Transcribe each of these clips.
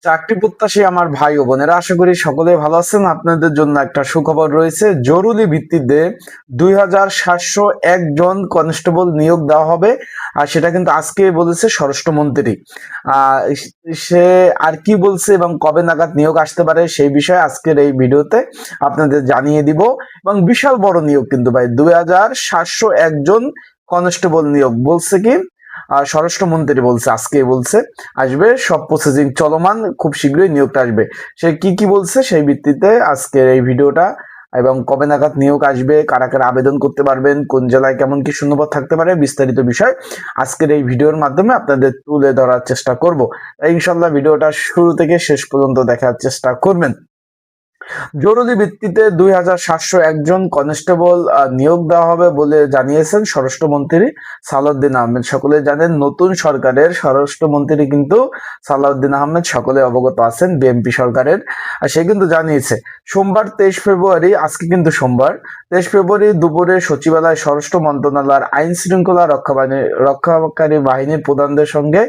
চাকরি প্রত্যাশী আমার ভাই ও বোনেরা, আশা করি সকলেই ভালো আছেন। আপনাদের জন্য একটা সুখবর রয়েছে। জরুরি ভিত্তিতে 2701 জন কনস্টেবল নিয়োগ দেওয়া হবে, আর সেটা কিন্তু আজকে বলেছে স্বরাষ্ট্রমন্ত্রী। সে আর কি বলছে এবং কবে নাগাদ নিয়োগ আসতে পারে সেই বিষয়ে আজকের এই ভিডিওতে আপনাদের জানিয়ে দিব। এবং বিশাল বড় নিয়োগ কিন্তু ভাই, 2701 জন কনস্টেবল নিয়োগ বলছে কি স্বরাষ্ট্রমন্ত্রী বলছে, আজকে বলছে আসবে, সব প্রসেসিং চলমান, খুব শীঘ্রই নিয়োগটা আসবে। সে কি কি বলছে সেই ভিত্তিতে আজকের এই ভিডিওটা, এবং কবে নাগাদ নিয়োগ আসবে, কারা কারা আবেদন করতে পারবেন, কোন জেলায় কেমন কি শূন্যপদ থাকতে পারে, বিস্তারিত বিষয় আজকের এই ভিডিওর মাধ্যমে আপনাদের তুলে ধরার চেষ্টা করব। ইনশাল্লাহ ভিডিওটা শুরু থেকে শেষ পর্যন্ত দেখার চেষ্টা করবেন। জরুরি ভিত্তিতে 2701 জন কনস্টেবল নিয়োগ দেওয়া হবে বলে জানিয়েছেন স্বরাষ্ট্রমন্ত্রী সালাউদ্দিন আহমেদ। সকলে জানেন নতুন সরকারের স্বরাষ্ট্রমন্ত্রী কিন্তু সালাউদ্দিন আহমেদ, সকলে অবগত আছেন, বিএনপি সরকারের। সে কিন্তু জানিয়েছে সোমবার 23 ফেব্রুয়ারি, আজকে কিন্তু সোমবার 23 ফেব্রুয়ারি দুপুরে সচিবালয় স্বরাষ্ট্র মন্ত্রণালয়ের আইন শৃঙ্খলা রক্ষাকারী বাহিনীর প্রধানদের সঙ্গে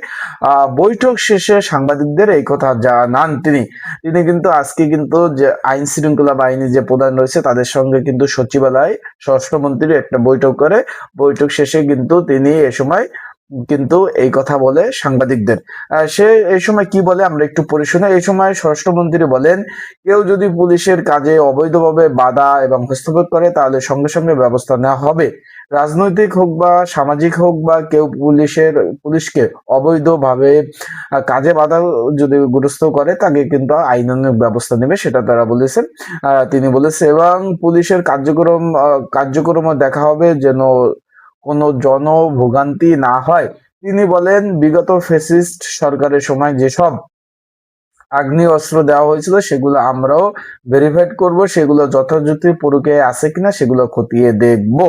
বৈঠক শেষে সাংবাদিকদের এই কথা জানান তিনি কিন্তু আজকে কিন্তু যে আইন শৃঙ্খলা বাহিনী যে প্রধান রয়েছে তাদের সঙ্গে কিন্তু সচিবালয় স্বরাষ্ট্রমন্ত্রী একটা বৈঠক করে, বৈঠক শেষে কিন্তু তিনি এ সময় কিন্তু এই কথা বলে সাংবাদিকদের। সে এই সময় কি বলে আমরা একটু পড়ে শুনে। এই সময় স্বরাষ্ট্রমন্ত্রী বলেন, কেউ যদি পুলিশের কাজে অবৈধভাবে বাধা এবং হস্তক্ষেপ করে তাহলে সঙ্গে সঙ্গে ব্যবস্থা নেওয়া হবে। রাজনৈতিক হোক বা সামাজিক হোক বা কেউ পুলিশকে অবৈধভাবে কাজে বাধা যদি গ্রস্ত করে তাকে কিন্তু আইনানুগ ব্যবস্থা নেবে, সেটা তারা বলেছেন। তিনি বলেছে এবং পুলিশের কার্যক্রমও দেখা হবে যেন কোনো জনভোগান্তি না হয়। তিনি বলেন, বিগত ফ্যাসিস্ট সরকারের সময় যেসব আগ্নেয় অস্ত্র দেওয়া হয়েছিল সেগুলো আমরাও ভেরিফাইড করব, সেগুলো যথাযথ প্রক্রিয়ায় আছে কিনা সেগুলো খতিয়ে দেখব,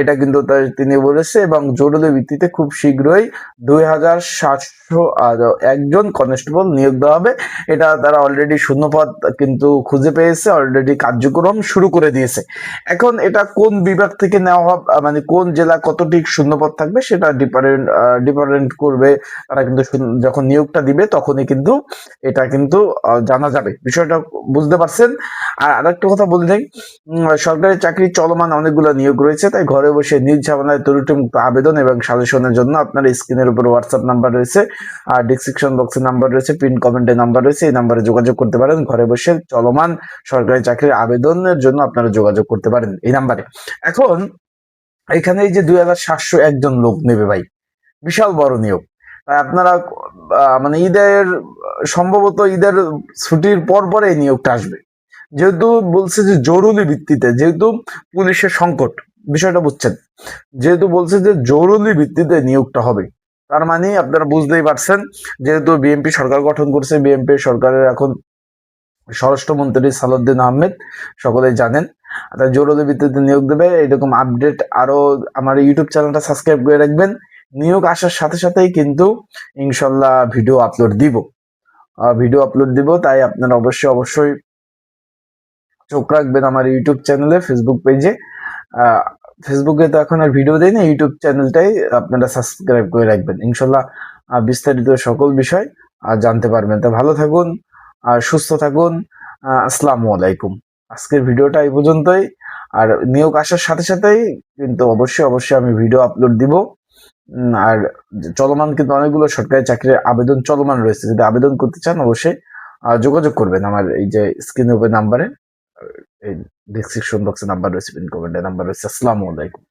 এটা কিন্তু তিনি বলেছে। এবং জরুরি ভিত্তিতে খুব শীঘ্রই 2701 জন কনস্টেবল নিয়োগ দেওয়া হবে। এটা তারা অলরেডি শূন্যপদ কিন্তু খুঁজে পেয়েছে, অলরেডি কার্যক্রম শুরু করে দিয়েছে। এখন এটা কোন বিভাগ থেকে নেওয়া হবে, মানে কোন জেলা কতটি শূন্যপদ থাকবে সেটা ডিপারেন্ট করবে তারা, কিন্তু যখন নিয়োগটা দিবে তখনই কিন্তু এটা কিন্তু জানা যাবে, বিষয়টা বুঝতে পারছেন। আর আরেকটা কথা বলে নেই, সরকারি চাকরি চলমান অনেকগুলো নিয়োগ রয়েছে, তাই ঘরে বসে নিজ ঝামেলায় ত্রুটিমুক্ত আবেদন এবং সাজেশনের জন্য আপনার স্ক্রিনের উপর হোয়াটসঅ্যাপ নাম্বার রয়েছে, আর ডিসক্রিপশন বক্সে নাম্বার রয়েছে, পিন কমেন্টে নাম্বার রয়েছে, এই নাম্বারে যোগাযোগ করতে পারেন। ঘরে বসে চলমান সরকারি চাকরির আবেদনের জন্য আপনারা যোগাযোগ করতে পারেন এই নাম্বারে। এখন এখানে এই যে 2701 জন লোক নেবে ভাই, বিশাল বড় নিয়োগ। তাই আপনারা মানে সম্ভবত ঈদের ছুটির পর পরে এই নিয়োগটা আসবে, যেহেতু বলছে যে জরুরি ভিত্তিতে, যেহেতু পুলিশের সংকট, বিষয়টা বুঝছেন, যেহেতু বলছে যে জরুরি ভিত্তিতে নিয়োগটা হবে, তার মানে আপনারা বুঝতেই পারছেন, যেহেতু বিএনপি সরকার গঠন করছে, বিএনপি সরকারের এখন স্বরাষ্ট্রমন্ত্রী সালাউদ্দিন আহমেদ, সকলেই জানেন, তাই জরুরি ভিত্তিতে নিয়োগ দেবে। এরকম আপডেট আরো আমার ইউটিউব চ্যানেলটা সাবস্ক্রাইব করে রাখবেন। নিয়োগ আসার সাথে সাথেই কিন্তু ইনশাল্লাহ ভিডিও আপলোড দিব, তাই আপনারা অবশ্যই চোখ রাখবেন আমার ইউটিউব চ্যানেলে, ফেসবুক পেজে। ফেসবুকে তো এখন আর ভিডিও দেই না, ইউটিউব চ্যানেলটাই আপনারা সাবস্ক্রাইব করে রাখবেন। ইনশাল্লাহ বিস্তারিত সকল বিষয় জানতে পারবেন। তা ভালো থাকুন আর সুস্থ থাকুন। আসসালামু আলাইকুম। আজকের ভিডিওটা এই পর্যন্তই। আর নিয়োগ আসার সাথে সাথেই কিন্তু অবশ্যই আমি ভিডিও আপলোড দিব। আর চলমান কিন্তু অনেকগুলো সরকারি চাকরির আবেদন চলমান রয়েছে, যদি আবেদন করতে চান অবশ্যই যোগাযোগ করবেন আমার এই যে স্ক্রিনের উপর নাম্বারে, এই ডিসক্রিপশন বক্সে নাম্বার রয়েছে, পিন কমেন্টে নাম্বার রয়েছে। আসসালামু আলাইকুম।